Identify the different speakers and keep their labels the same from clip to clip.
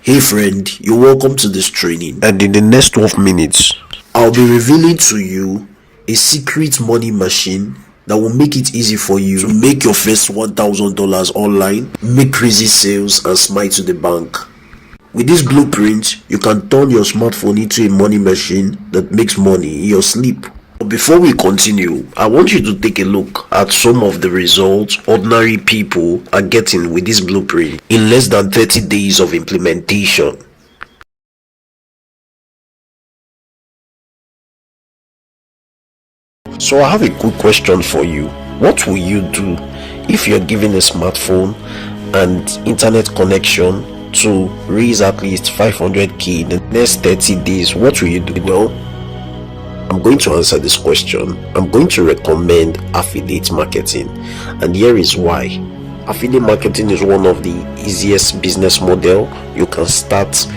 Speaker 1: Hey friend, you're welcome to this training.
Speaker 2: And in the next 12 minutes,
Speaker 1: I'll be revealing to you a secret money machine that will make it easy for you to make your first $1,000 online, make crazy sales, and smile to the bank. With this blueprint, you can turn your smartphone into a money machine that makes money in your sleep. But before we continue, I want you to take a look at some of the results ordinary people are getting with this blueprint in less than 30 days of implementation.
Speaker 2: so I have a quick question for you. What will you do if you're given a smartphone and internet connection to raise at least 500k in the next 30 days? What will you do?
Speaker 1: Well,
Speaker 2: I'm going to answer this question. I'm going to recommend affiliate marketing, and here is why. Affiliate marketing is one of the easiest business model you can start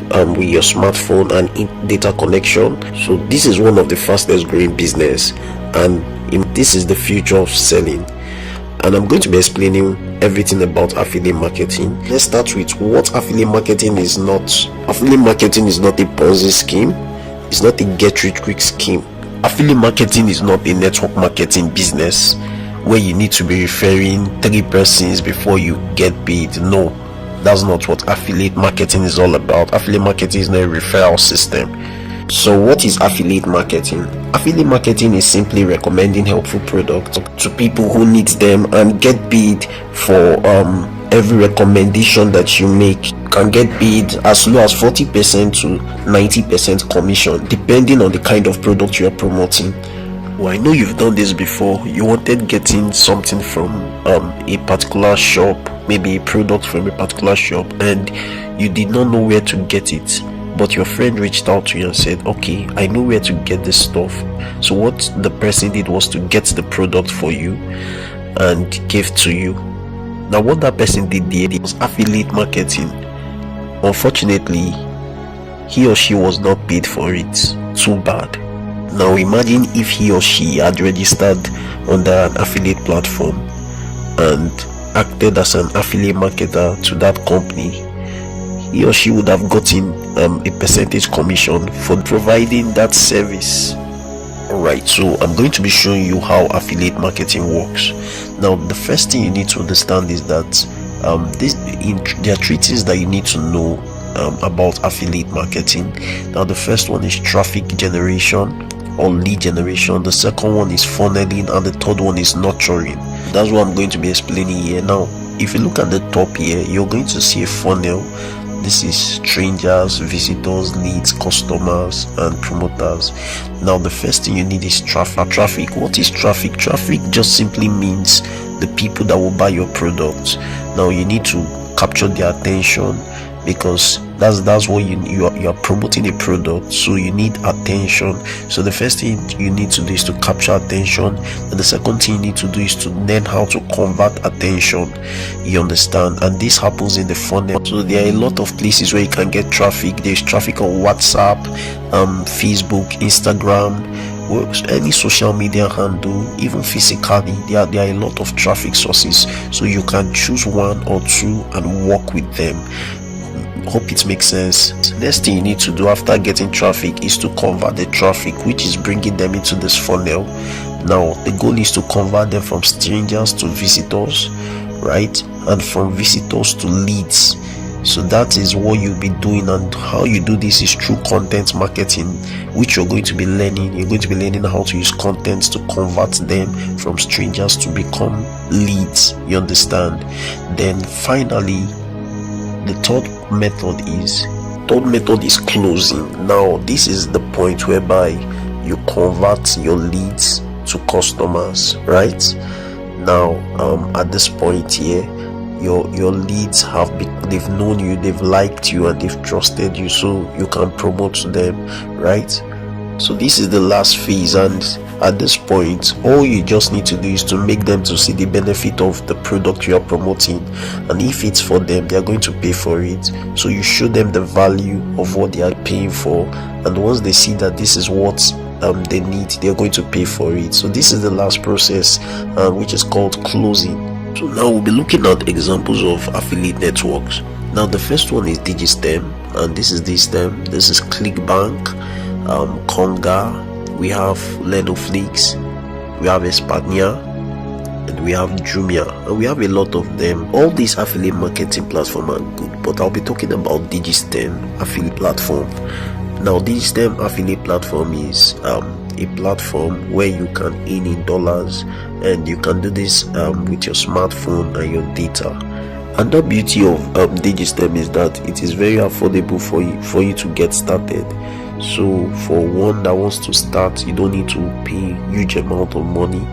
Speaker 2: with your smartphone and data connection. So this is one of the fastest growing business, and this is the future of selling. And I'm going to be explaining everything about affiliate marketing. Let's start with what affiliate marketing is not. Affiliate marketing is not a Ponzi scheme. It's not a get rich quick scheme. Affiliate marketing is not a network marketing business where you need to be referring 3 persons before you get paid. No, that's not what affiliate marketing is all about. Affiliate marketing is not a referral system. So what is affiliate marketing? Affiliate marketing is simply recommending helpful products to people who need them and get paid for every recommendation that you make. You can get paid as low as 40% to 90% commission depending on the kind of product you are promoting. Well, I know you've done this before. You wanted getting something from a particular shop, maybe a product from a particular shop, and you did not know where to get it, but your friend reached out to you and said, okay, I know where to get this stuff. So what the person did was to get the product for you and gave to you. Now what that person did there was affiliate marketing. Unfortunately, he or she was not paid for it. Too bad. Now imagine if he or she had registered under an affiliate platform and acted as an affiliate marketer to that company. He or she would have gotten a percentage commission for providing that service. Alright, so I'm going to be showing you how affiliate marketing works. Now the first thing you need to understand is that there are 3 things that you need to know about affiliate marketing. Now the first one is traffic generation or lead generation, the second one is funneling, and the third one is nurturing. That's what I'm going to be explaining here. Now if you look at the top here, you're going to see a funnel. This is strangers, visitors, leads, customers, and promoters. Now the first thing you need is traffic. What is traffic? Traffic just simply means the people that will buy your product. Now you need to capture their attention, because that's what you are promoting a product, so you need attention. So the first thing you need to do is to capture attention, and the second thing you need to do is to learn how to convert attention. You understand? And this happens in the funnel. So there are a lot of places where you can get traffic. There's traffic on WhatsApp, Facebook, Instagram, any social media handle, even physically. There are a lot of traffic sources, so you can choose 1 or 2 and work with them. Hope it makes sense. Next thing you need to do after getting traffic is to convert the traffic, which is bringing them into this funnel. Now the goal is to convert them from strangers to visitors, right, and from visitors to leads. So that is what you'll be doing, and how you do this is through content marketing, which you're going to be learning. You're going to be learning how to use content to convert them from strangers to become leads. You understand? Then finally, the third method is closing. Now this is the point whereby you convert your leads to customers, right? Now at this point here, your leads they've known you, they've liked you, and they've trusted you, so you can promote them, right? So this is the last phase, and at this point all you just need to do is to make them to see the benefit of the product you are promoting, and if it's for them, they are going to pay for it. So you show them the value of what they are paying for, and once they see that this is what they need, they are going to pay for it. So this is the last process, which is called closing. So now we'll be looking at examples of affiliate networks. Now the first one is Digitstem, and this is Digitstem. This is Clickbank, Conga, we have Lenoflix, we have Espania, and we have Jumia, and we have a lot of them. All these affiliate marketing platforms are good, but I'll be talking about Digitstem affiliate platform. Now Digitstem affiliate platform is a platform where you can earn in dollars, and you can do this with your smartphone and your data. And the beauty of Digitstem is that it is very affordable for you to get started. So for one that wants to start, you don't need to pay huge amount of money.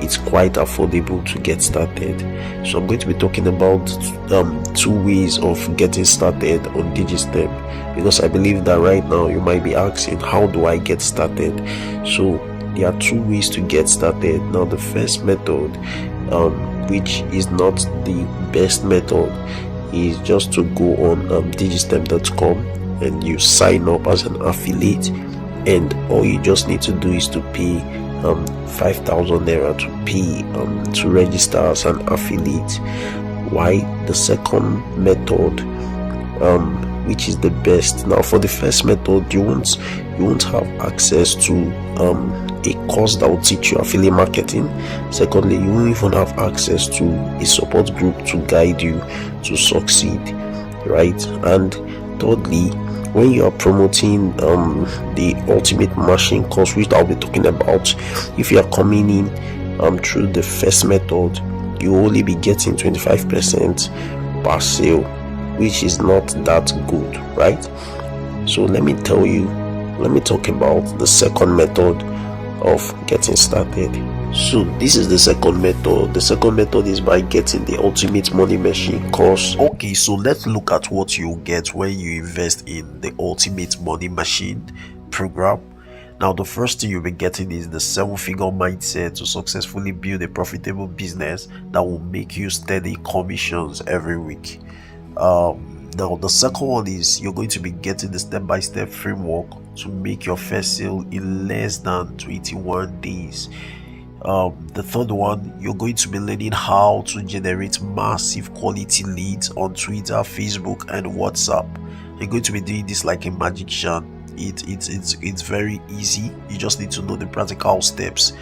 Speaker 2: It's quite affordable to get started. So I'm going to be talking about two ways of getting started on Digitstem, because I believe that right now you might be asking, how do I get started? So there are two ways to get started. Now the first method, which is not the best method, is just to go on digitstem.com and you sign up as an affiliate, and all you just need to do is to pay 5,000 naira to register as an affiliate. Why? The second method, which is the best. Now for the first method, you won't have access to a course that will teach you affiliate marketing. Secondly, you won't even have access to a support group to guide you to succeed, right? And thirdly, when you are promoting the ultimate machine course, which I'll be talking about, if you are coming in through the first method, you will only be getting 25% per sale, which is not that good, right? So let me talk about the second method of getting started. So this is the second method. The second method is by getting the ultimate money machine course.
Speaker 1: Okay, so let's look at what you get when you invest in the ultimate money machine program. Now the first thing you'll be getting is the 7-figure mindset to successfully build a profitable business that will make you steady commissions every week. Now the second one is you're going to be getting the step-by-step framework to make your first sale in less than 21 days. The third one, you're going to be learning how to generate massive quality leads on Twitter, Facebook, and WhatsApp. You're going to be doing this like a magician. It's very easy. You just need to know the practical steps.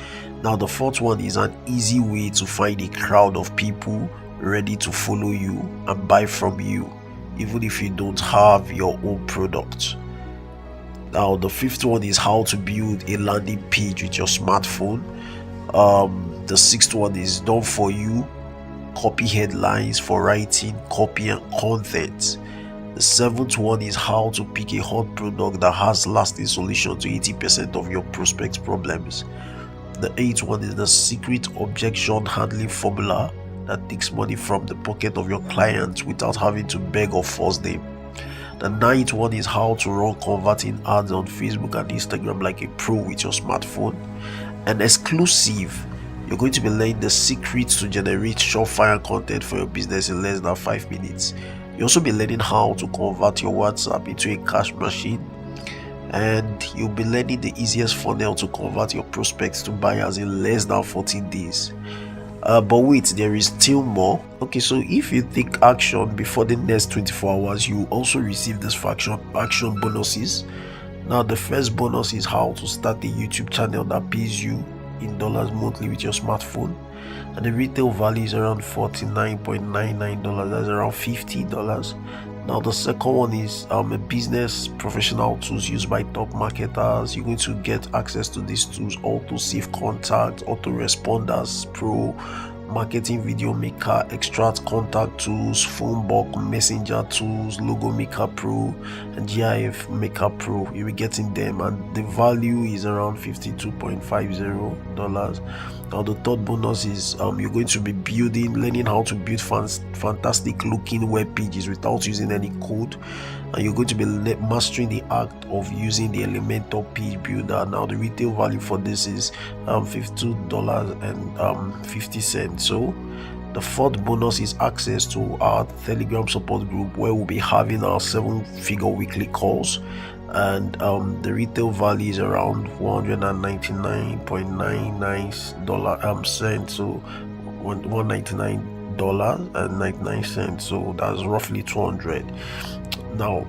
Speaker 1: Now the fourth one is an easy way to find a crowd of people ready to follow you and buy from you, even if you don't have your own product. Now the fifth one is how to build a landing page with your smartphone. The sixth one is done for you copy headlines for writing, copy, and content. The seventh one is how to pick a hot product that has lasting solution to 80% of your prospects' problems. The eighth one is the secret objection handling formula that takes money from the pocket of your clients without having to beg or force them. The ninth one is how to run converting ads on Facebook and Instagram like a pro with your smartphone. And exclusive, you're going to be learning the secrets to generate surefire content for your business in less than 5 minutes. You'll also be learning how to convert your WhatsApp into a cash machine, and you'll be learning the easiest funnel to convert your prospects to buyers in less than 14 days. But wait, there is still more. Okay, so if you take action before the next 24 hours, you also receive this action bonuses. Now the first bonus is how to start a YouTube channel that pays you in dollars monthly with your smartphone, and the retail value is around $49.99. that's around $50. Now the second one is a business professional tools used by top marketers. You're going to get access to these tools: auto save contact, autoresponders pro, marketing video maker, extract contact tools, phone book messenger tools, logo maker pro, and GIF maker pro. You'll be getting them, and the value is around $52.50. Now the third bonus is you're going to be learning how to build fantastic looking web pages without using any code, and you're going to be mastering the act of using the Elementor page builder. Now the retail value for this is $52.50. So the fourth bonus is access to our Telegram support group, where we'll be having our 7-figure weekly calls, and the retail value is around $199.99 cents, so $199.
Speaker 2: $1.99, so that's roughly 200. Now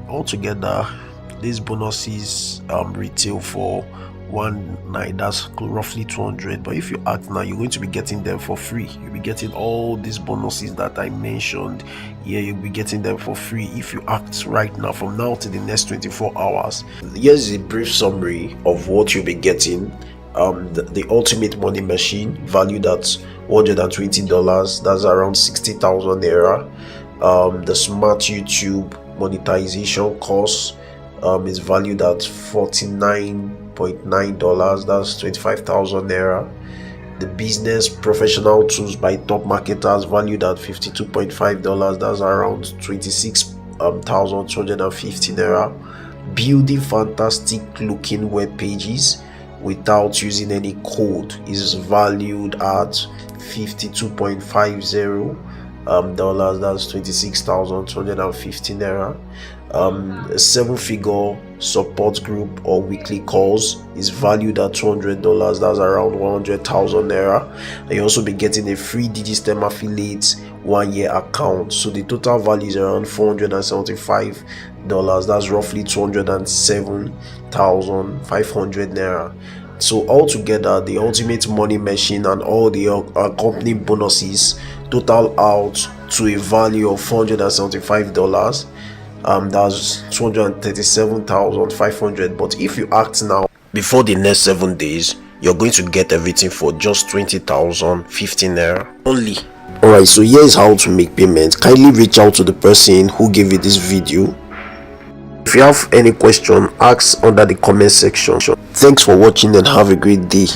Speaker 2: altogether these bonuses retail for one night, that's roughly 200. But if you act now, you're going to be getting them for free. You'll be getting all these bonuses that I mentioned here. You'll be getting them for free if you act right now, from now to the next 24 hours.
Speaker 1: Here's a brief summary of what you'll be getting. The ultimate money machine, valued at $120, that's around 60,000 naira. The smart YouTube monetization course is valued at $49.9, that's 25,000 naira. The business professional tools by top marketers, valued at $52.5, that's around 26,250 naira. Building fantastic looking web pages without using any code is valued at $52.50, that's 26,250 naira. A 7-figure support group or weekly calls is valued at $200, that's around 100,000 naira. And you also be getting a free Digitstem affiliate 1-year account, so the total value is around $475, that's roughly 207,500 naira. So altogether, the ultimate money machine and all the company bonuses total out to a value of $475. That's 237,500. But if you act now,
Speaker 2: before the next 7 days, you're going to get everything for just 20,050 naira only.
Speaker 1: Alright, so here's how to make payment. Kindly reach out to the person who gave you this video. If you have any question, ask under the comment section. Thanks for watching and have a great day.